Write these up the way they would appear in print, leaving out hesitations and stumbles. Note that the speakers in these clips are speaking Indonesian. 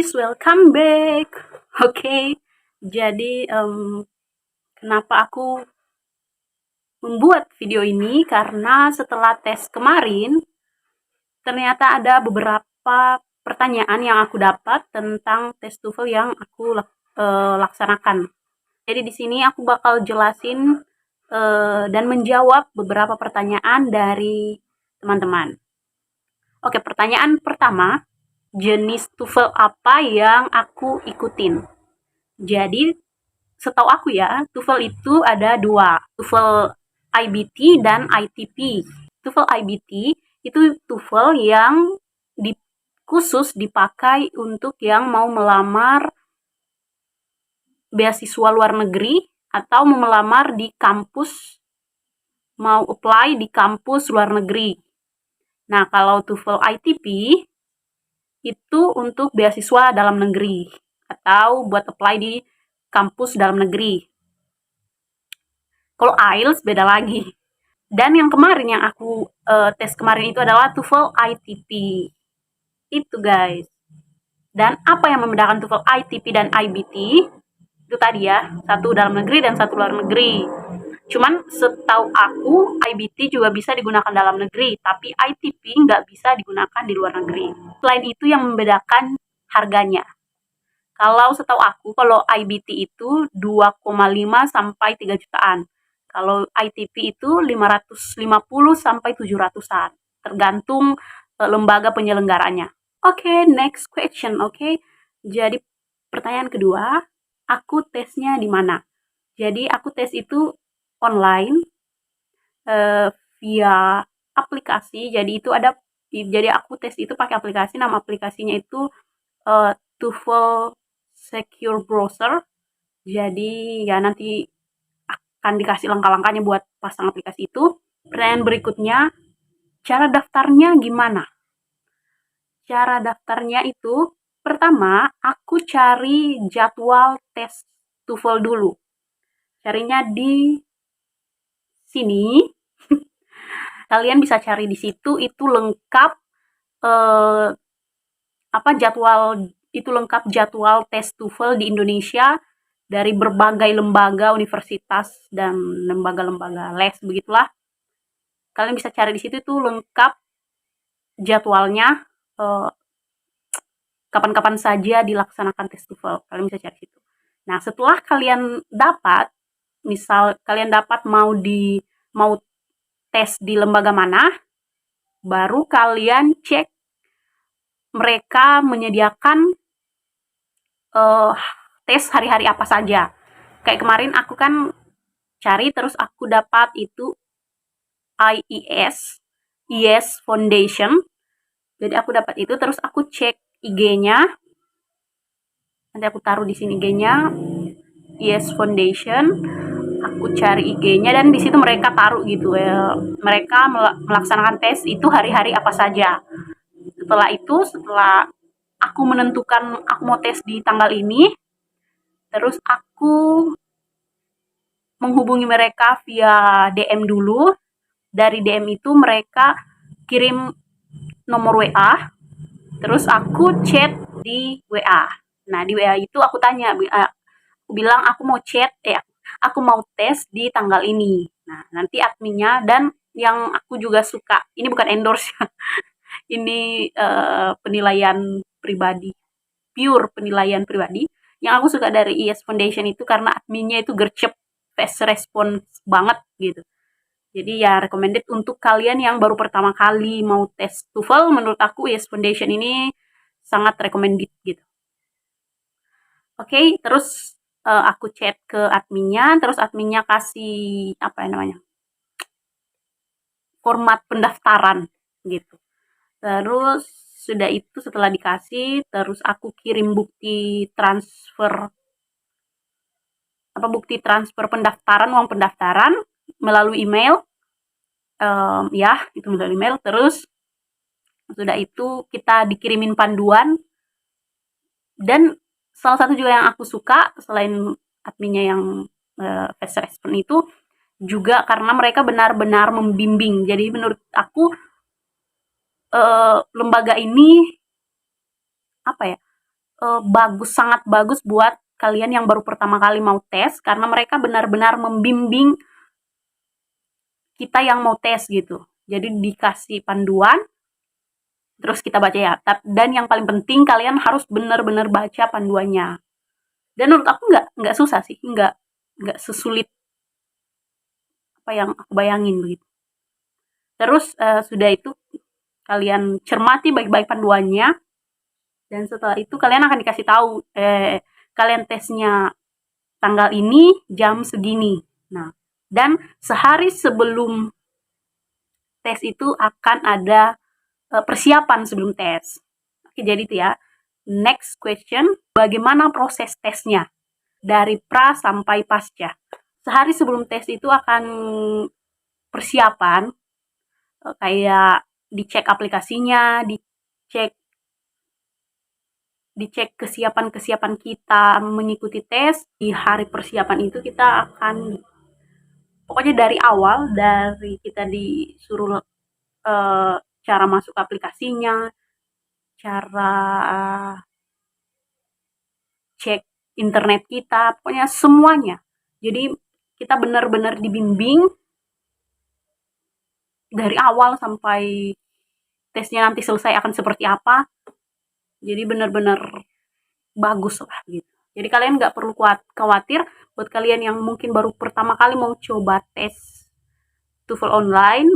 guys, welcome back. Oke, jadi kenapa aku membuat video ini? Karena setelah tes kemarin, ternyata ada beberapa pertanyaan yang aku dapat tentang tes TOEFL yang aku laksanakan. Jadi di sini aku bakal jelasin dan menjawab beberapa pertanyaan dari teman-teman. Oke, pertanyaan pertama. Jenis TOEFL apa yang aku ikutin? Jadi, setahu aku ya, TOEFL itu ada dua, TOEFL IBT dan ITP. TOEFL IBT itu TOEFL yang khusus dipakai untuk yang mau melamar beasiswa luar negeri atau mau melamar di kampus, mau apply di kampus luar negeri. Nah, kalau TOEFL ITP itu untuk beasiswa dalam negeri atau buat apply di kampus dalam negeri. Kalau IELTS beda lagi. Dan yang kemarin yang aku tes kemarin itu adalah TOEFL ITP. Itu guys. Dan apa yang membedakan TOEFL ITP dan IBT? Itu tadi ya, satu dalam negeri dan satu luar negeri. Cuman setahu aku IBT juga bisa digunakan dalam negeri, tapi ITP nggak bisa digunakan di luar negeri. Selain itu yang membedakan harganya. Kalau setahu aku, kalau IBT itu 2,5 sampai 3 jutaan. Kalau ITP itu 550 sampai 700-an. Tergantung lembaga penyelenggaranya. Oke, next question. Oke. Jadi pertanyaan kedua, aku tesnya di mana? Jadi aku tes itu online via aplikasi. Jadi aku tes itu pakai aplikasi. Nama aplikasinya itu TOEFL Secure Browser. Jadi ya nanti akan dikasih langkah-langkahnya buat pasang aplikasi itu. Pertanyaan berikutnya, cara daftarnya gimana? Cara daftarnya itu, pertama aku cari jadwal tes TOEFL dulu. Carinya di sini. Kalian bisa cari di situ, itu lengkap jadwal tes TOEFL di Indonesia dari berbagai lembaga, universitas dan lembaga-lembaga les begitulah. Kalian bisa cari di situ, itu lengkap jadwalnya, kapan-kapan saja dilaksanakan tes TOEFL. Kalian bisa cari situ. Nah, setelah kalian dapat, misal kalian dapat mau tes di lembaga mana, baru kalian cek mereka menyediakan tes hari-hari apa saja. Kayak kemarin aku kan cari, terus aku dapat itu IES Foundation. Jadi aku dapat itu, terus aku cek IG-nya. Nanti aku taruh di sini IG-nya, IES Foundation. Aku cari IG-nya dan di situ mereka taruh gitu ya. Mereka melaksanakan tes itu hari-hari apa saja. Setelah aku menentukan aku mau tes di tanggal ini, terus aku menghubungi mereka via DM dulu. Dari DM itu mereka kirim nomor WA, terus aku chat di WA. Nah, di WA itu aku tanya, aku bilang aku mau tes di tanggal ini. Nah, nanti adminnya, dan yang aku juga suka, ini bukan endorse ya, ini penilaian pribadi, pure penilaian pribadi. Yang aku suka dari IES Foundation itu karena adminnya itu gercep, fast response banget gitu. Jadi ya recommended untuk kalian yang baru pertama kali mau tes TOEFL. Menurut aku IES Foundation ini sangat recommended gitu. Oke, terus aku chat ke adminnya, terus adminnya kasih format pendaftaran gitu. Terus sudah itu, setelah dikasih, terus aku kirim bukti transfer pendaftaran, uang pendaftaran melalui email. Itu melalui email. Terus sudah itu kita dikirimin panduan. Dan salah satu juga yang aku suka selain adminnya yang fast response itu, juga karena mereka benar-benar membimbing. Jadi menurut aku lembaga ini bagus, sangat bagus buat kalian yang baru pertama kali mau tes, karena mereka benar-benar membimbing kita yang mau tes gitu. Jadi dikasih panduan, terus kita baca ya. Dan yang paling penting kalian harus benar-benar baca panduannya. Dan menurut aku nggak susah sih, nggak sesulit apa yang aku bayangin begitu. Terus sudah itu kalian cermati baik-baik panduannya, dan setelah itu kalian akan dikasih tahu kalian tesnya tanggal ini jam segini. Nah, dan sehari sebelum tes itu akan ada persiapan sebelum tes. Oke, jadi itu ya. Next question, bagaimana proses tesnya dari pra sampai pasca? Sehari sebelum tes itu akan persiapan, kayak dicek aplikasinya, dicek kesiapan kita mengikuti tes. Di hari persiapan itu kita akan, pokoknya dari awal, dari kita disuruh cara masuk aplikasinya, cara cek internet kita, pokoknya semuanya. Jadi kita benar-benar dibimbing dari awal sampai tesnya nanti selesai akan seperti apa. Jadi benar-benar bagus lah gitu. Jadi kalian nggak perlu khawatir. Buat kalian yang mungkin baru pertama kali mau coba tes TOEFL online,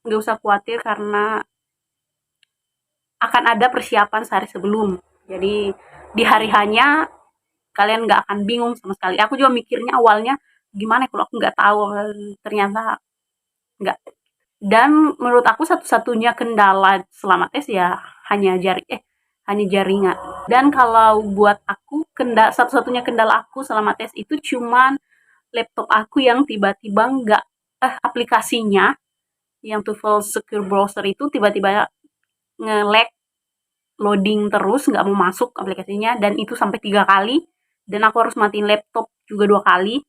nggak usah khawatir karena akan ada persiapan sehari sebelum. Jadi di hari hanya kalian nggak akan bingung sama sekali. Aku juga mikirnya awalnya gimana kalau aku nggak tahu, ternyata nggak. Dan menurut aku satu-satunya kendala selama tes ya hanya jaringan. Dan kalau buat aku satu-satunya kendala aku selama tes itu cuman laptop aku yang tiba-tiba nggak aplikasinya yang TOEFL Secure Browser itu tiba-tiba nge-lag, loading terus, nggak mau masuk aplikasinya, dan itu sampai 3 kali, dan aku harus matiin laptop juga 2 kali.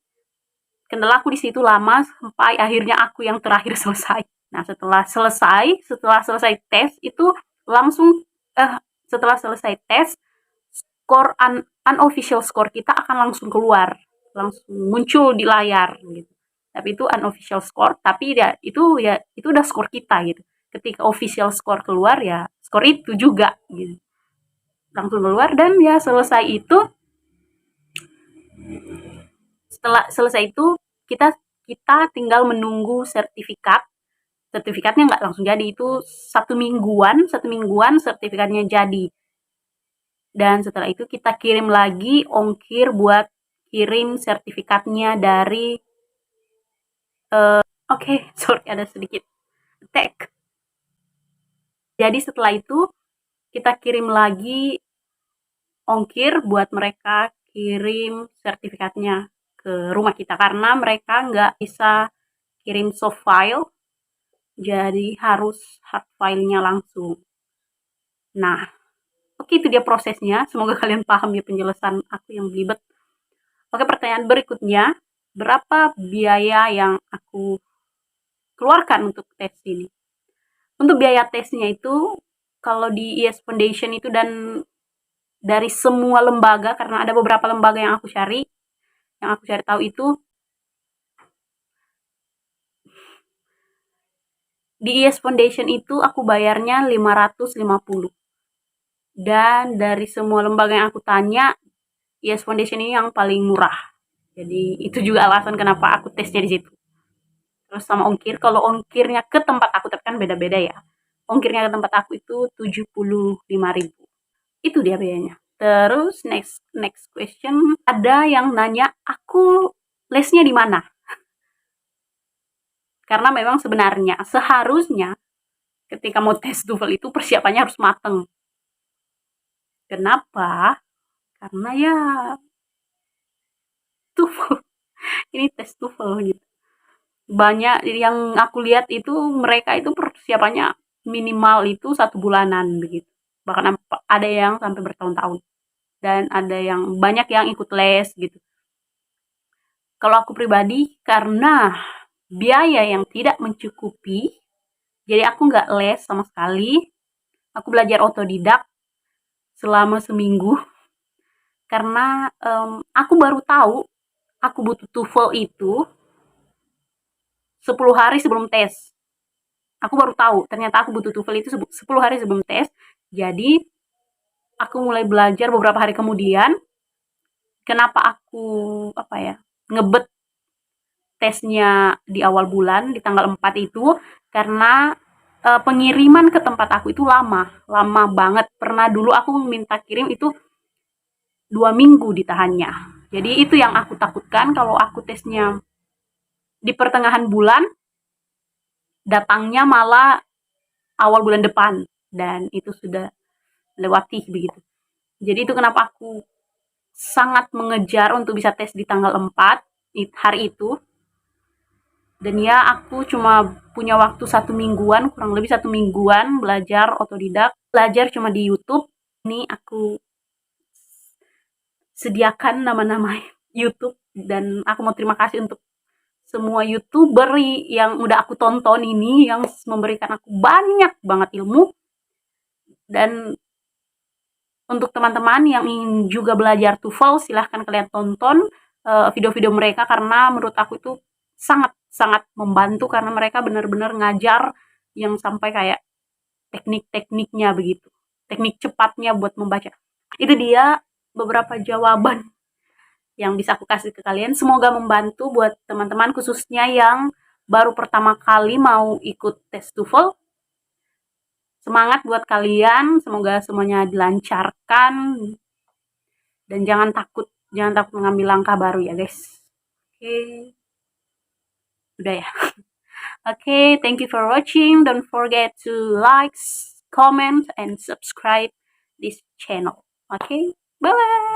Kendala aku di situ lama sampai akhirnya aku yang terakhir selesai. Nah, setelah selesai tes itu langsung setelah selesai tes, skor unofficial score kita akan langsung keluar, langsung muncul di layar gitu. Tapi itu unofficial score, tapi ya itu udah skor kita gitu. Ketika official score keluar ya skor itu juga gitu. Langsung keluar, dan ya selesai itu, setelah selesai itu kita tinggal menunggu sertifikatnya nggak langsung jadi, itu satu mingguan sertifikatnya jadi. Dan setelah itu kita kirim lagi ongkir buat kirim sertifikatnya dari sorry ada sedikit tag. Jadi setelah itu kita kirim lagi ongkir buat mereka kirim sertifikatnya ke rumah kita, karena mereka nggak bisa kirim soft file, jadi harus hard filenya langsung. Nah, oke, itu dia prosesnya. Semoga kalian paham ya penjelasan aku yang belibet. Oke, pertanyaan berikutnya, berapa biaya yang aku keluarkan untuk tes ini? Untuk biaya tesnya itu, kalau di IES Foundation itu dan dari semua lembaga, karena ada beberapa lembaga yang aku cari tahu itu, di IES Foundation itu aku bayarnya 550. Dan dari semua lembaga yang aku tanya, IES Foundation ini yang paling murah. Jadi itu juga alasan kenapa aku tesnya di situ. Terus sama ongkir, kalau ongkirnya ke tempat aku, tapi kan beda-beda ya. Ongkirnya ke tempat aku itu 75.000. Itu dia biayanya. Terus next question, ada yang nanya aku lesnya di mana? Karena memang sebenarnya seharusnya ketika mau tes TOEFL itu persiapannya harus mateng. Kenapa? Karena ya TOEFL, ini tes TOEFL gitu. Banyak yang aku lihat itu mereka itu persiapannya minimal itu 1 bulanan begitu. Bahkan ada yang sampai bertahun-tahun. Dan ada yang banyak yang ikut les gitu. Kalau aku pribadi, karena biaya yang tidak mencukupi, jadi aku nggak les sama sekali. Aku belajar otodidak selama seminggu. karena aku baru tahu aku butuh TOEFL itu 10 hari sebelum tes. Aku baru tahu ternyata aku butuh TOEFL itu 10 hari sebelum tes. Jadi aku mulai belajar beberapa hari kemudian. Kenapa aku ngebet tesnya di awal bulan di tanggal 4 itu karena pengiriman ke tempat aku itu lama banget. Pernah dulu aku minta kirim itu 2 minggu ditahannya. Jadi itu yang aku takutkan kalau aku tesnya di pertengahan bulan, datangnya malah awal bulan depan dan itu sudah lewati begitu. Jadi itu kenapa aku sangat mengejar untuk bisa tes di tanggal 4 hari itu. Dan ya aku cuma punya waktu 1 mingguan, kurang lebih 1 mingguan belajar otodidak, belajar cuma di YouTube. Ini aku sediakan nama-nama YouTube dan aku mau terima kasih untuk semua YouTuber yang udah aku tonton ini, yang memberikan aku banyak banget ilmu. Dan untuk teman-teman yang ingin juga belajar TOEFL, silahkan kalian tonton video-video mereka karena menurut aku itu sangat membantu karena mereka benar-benar ngajar yang sampai kayak teknik-tekniknya begitu. Teknik cepatnya buat membaca. Itu dia beberapa jawaban yang bisa aku kasih ke kalian. Semoga membantu buat teman-teman khususnya yang baru pertama kali mau ikut tes TOEFL. Semangat buat kalian, semoga semuanya dilancarkan dan jangan takut mengambil langkah baru ya guys. Oke. Udah ya. Oke, thank you for watching. Don't forget to like, comment, and subscribe this channel. Okay, bye bye.